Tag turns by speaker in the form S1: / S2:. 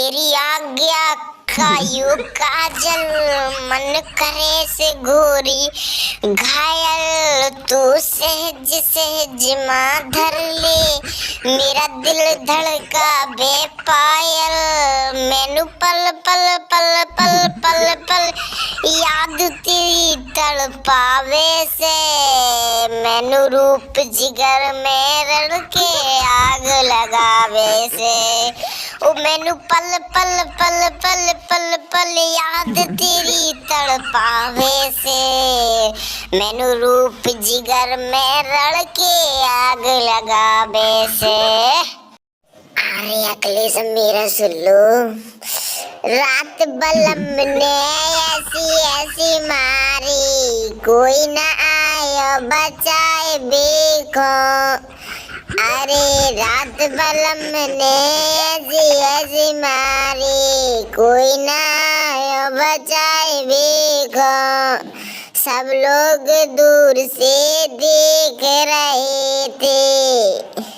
S1: तेरी आज्ञा कायु काजल, मन करे से गोरी घायल। तू सहज सहज माँ धर ले, मेरा दिल धड़का बेपायल। मैनू पल पल पल पल पल पल याद तेरी तड़पावे से। मैनू रूप जिगर में रड़ के आग लगावे से। ओ मैनू पल पल पल पल पल पल याद तेरी तड़पावे से। मैनू रूप जिगर में रड़ के आग लगावे से। अरे अगले से मेरा सुन लो। रात बलम ने ऐसी ऐसी मारी, कोई न आयो बचाए देखो। अरे रात बलम ने ऐसी ऐसी मारी, कोई न आयो बचाए देखो। सब लोग दूर से